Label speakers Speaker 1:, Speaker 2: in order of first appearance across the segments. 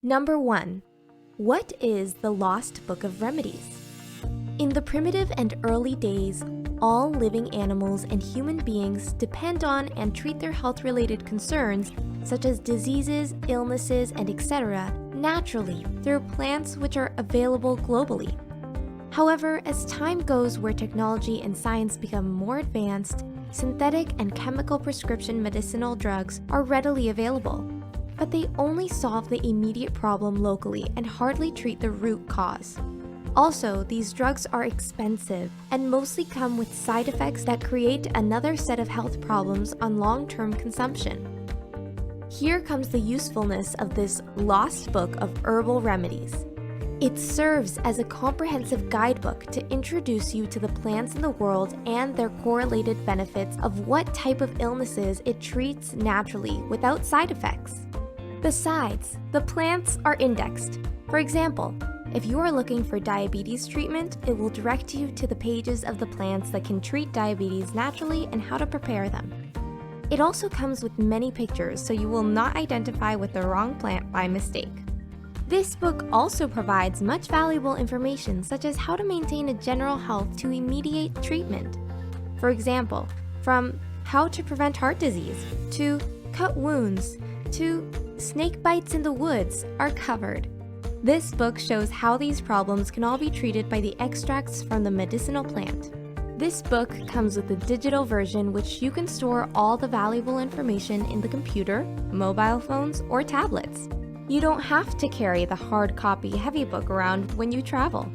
Speaker 1: Number 1. What is the Lost Book of Remedies? In the primitive and early days, all living animals and human beings depend on and treat their health-related concerns, such as diseases, illnesses, and etc., naturally through plants which are available globally. However, as time goes where technology and science become more advanced, synthetic and chemical prescription medicinal drugs are readily available, but they only solve the immediate problem locally and hardly treat the root cause. Also, these drugs are expensive and mostly come with side effects that create another set of health problems on long-term consumption. Here comes the usefulness of this Lost Book of Herbal Remedies. It serves as a comprehensive guidebook to introduce you to the plants in the world and their correlated benefits of what type of illnesses it treats naturally without side effects. Besides, the plants are indexed. For example, if you are looking for diabetes treatment, it will direct you to the pages of the plants that can treat diabetes naturally and how to prepare them. It also comes with many pictures, so you will not identify with the wrong plant by mistake. This book also provides much valuable information such as how to maintain a general health to immediate treatment. For example, from how to prevent heart disease, to cut wounds, to snake bites in the woods are covered. This book shows how these problems can all be treated by the extracts from the medicinal plant. This book comes with a digital version which you can store all the valuable information in the computer, mobile phones, or tablets. You don't have to carry the hard copy heavy book around when you travel.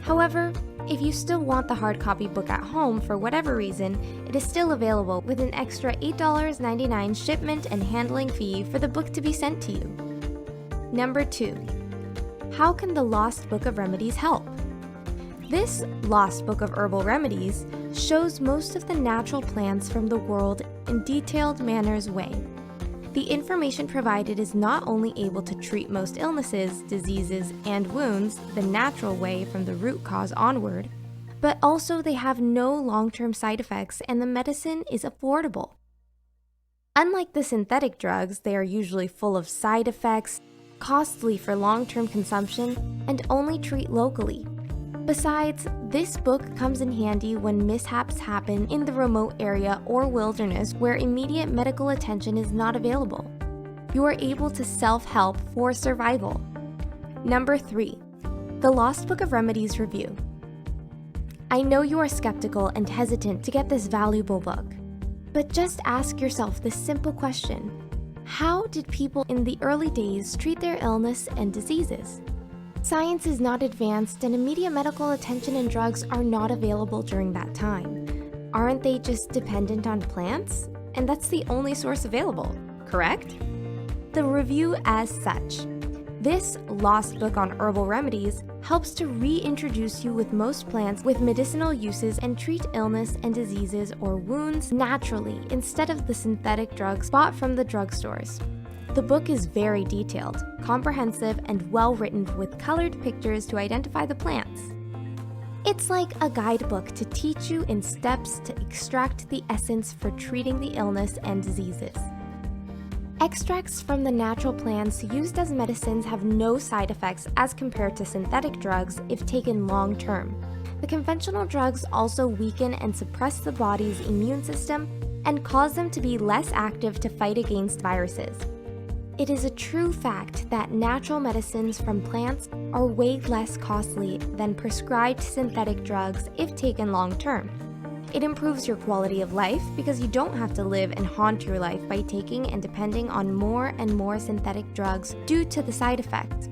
Speaker 1: However, if you still want the hard copy book at home for whatever reason, it is still available with an extra $8.99 shipment and handling fee for the book to be sent to you. Number 2. How can the Lost Book of Remedies help? This Lost Book of Herbal Remedies shows most of the natural plants from the world in detailed manners way. The information provided is not only able to treat most illnesses, diseases, and wounds the natural way from the root cause onward, but also they have no long-term side effects and the medicine is affordable. Unlike the synthetic drugs, they are usually full of side effects, costly for long-term consumption, and only treat locally. Besides, this book comes in handy when mishaps happen in the remote area or wilderness where immediate medical attention is not available. You are able to self-help for survival. Number 3. The Lost Book of Remedies Review. I know you are skeptical and hesitant to get this valuable book, but just ask yourself this simple question. How did people in the early days treat their illness and diseases? Science is not advanced and immediate medical attention and drugs are not available during that time. Aren't they just dependent on plants? And that's the only source available, correct? The review as such. This Lost Book on Herbal Remedies helps to reintroduce you with most plants with medicinal uses and treat illness and diseases or wounds naturally instead of the synthetic drugs bought from the drugstores. The book is very detailed, comprehensive, and well-written with colored pictures to identify the plants. It's like a guidebook to teach you in steps to extract the essence for treating the illness and diseases. Extracts from the natural plants used as medicines have no side effects as compared to synthetic drugs if taken long-term. The conventional drugs also weaken and suppress the body's immune system and cause them to be less active to fight against viruses. It is a true fact that natural medicines from plants are way less costly than prescribed synthetic drugs if taken long-term. It improves your quality of life because you don't have to live and haunt your life by taking and depending on more and more synthetic drugs due to the side effects.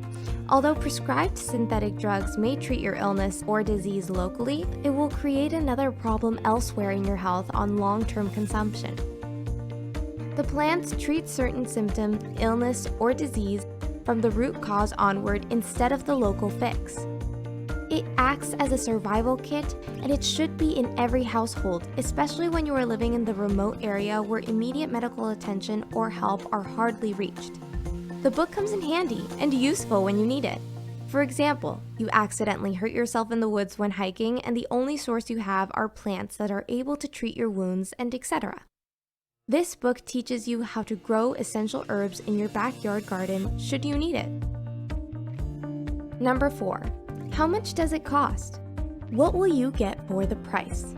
Speaker 1: Although prescribed synthetic drugs may treat your illness or disease locally, it will create another problem elsewhere in your health on long-term consumption. The plants treat certain symptom, illness, or disease from the root cause onward instead of the local fix. It acts as a survival kit, and it should be in every household, especially when you are living in the remote area where immediate medical attention or help are hardly reached. The book comes in handy and useful when you need it. For example, you accidentally hurt yourself in the woods when hiking and the only source you have are plants that are able to treat your wounds and etc. This book teaches you how to grow essential herbs in your backyard garden should you need it. Number 4. How much does it cost? What will you get for the price?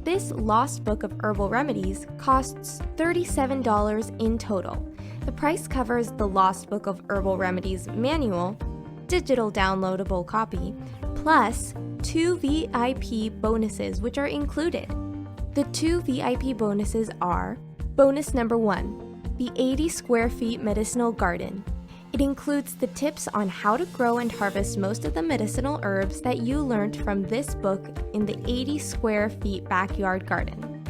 Speaker 1: This Lost Book of Herbal Remedies costs $37 in total. The price covers the Lost Book of Herbal Remedies manual, digital downloadable copy, plus 2 VIP bonuses which are included. The 2 VIP bonuses are: bonus number 1, the 80 square feet medicinal garden. It includes the tips on how to grow and harvest most of the medicinal herbs that you learned from this book in the 80 square feet backyard garden.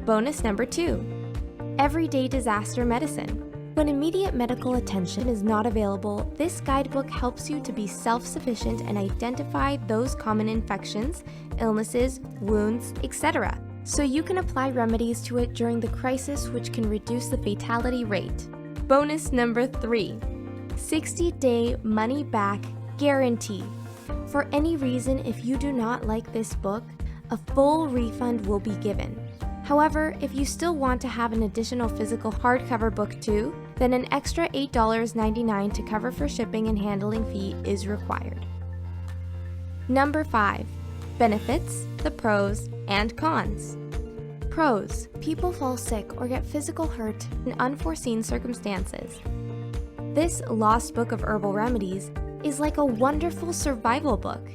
Speaker 1: Bonus number 2, everyday disaster medicine. When immediate medical attention is not available, this guidebook helps you to be self-sufficient and identify those common infections, illnesses, wounds, etc., so you can apply remedies to it during the crisis, which can reduce the fatality rate. Bonus number 3, 60-day money-back guarantee. For any reason, if you do not like this book, a full refund will be given. However, if you still want to have an additional physical hardcover book too, then an extra $8.99 to cover for shipping and handling fee is required. Number 5. Benefits, the pros, and cons. Pros: people fall sick or get physical hurt in unforeseen circumstances. This Lost Book of Herbal Remedies is like a wonderful survival book.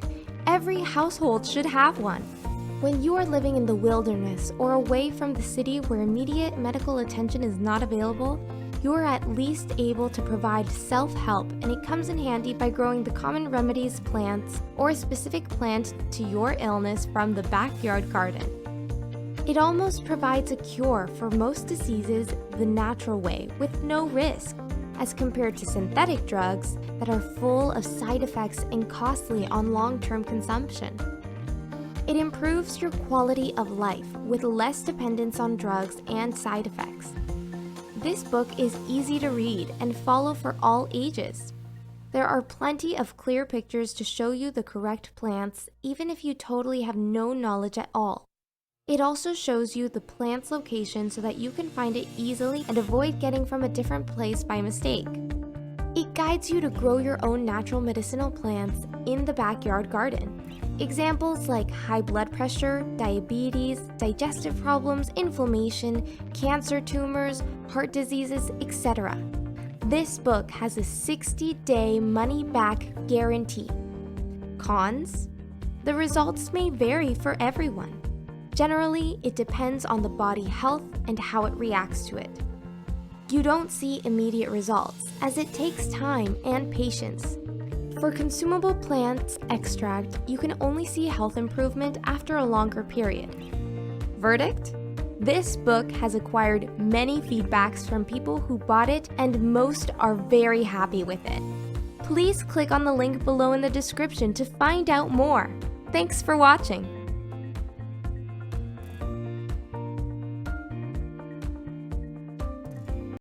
Speaker 1: Every household should have one. When you are living in the wilderness or away from the city where immediate medical attention is not available, you are at least able to provide self-help, and it comes in handy by growing the common remedies plants or a specific plant to your illness from the backyard garden. It almost provides a cure for most diseases the natural way with no risk, as compared to synthetic drugs that are full of side effects and costly on long-term consumption. It improves your quality of life with less dependence on drugs and side effects. This book is easy to read and follow for all ages. There are plenty of clear pictures to show you the correct plants, even if you totally have no knowledge at all. It also shows you the plant's location so that you can find it easily and avoid getting from a different place by mistake. It guides you to grow your own natural medicinal plants in the backyard garden. Examples like high blood pressure, diabetes, digestive problems, inflammation, cancer tumors, heart diseases, etc. This book has a 60-day money-back guarantee. Cons: the results may vary for everyone. Generally, it depends on the body health and how it reacts to it. You don't see immediate results, as it takes time and patience. For consumable plants extract, you can only see health improvement after a longer period. Verdict: this book has acquired many feedbacks from people who bought it, and most are very happy with it. Please click on the link below in the description to find out more. Thanks for watching.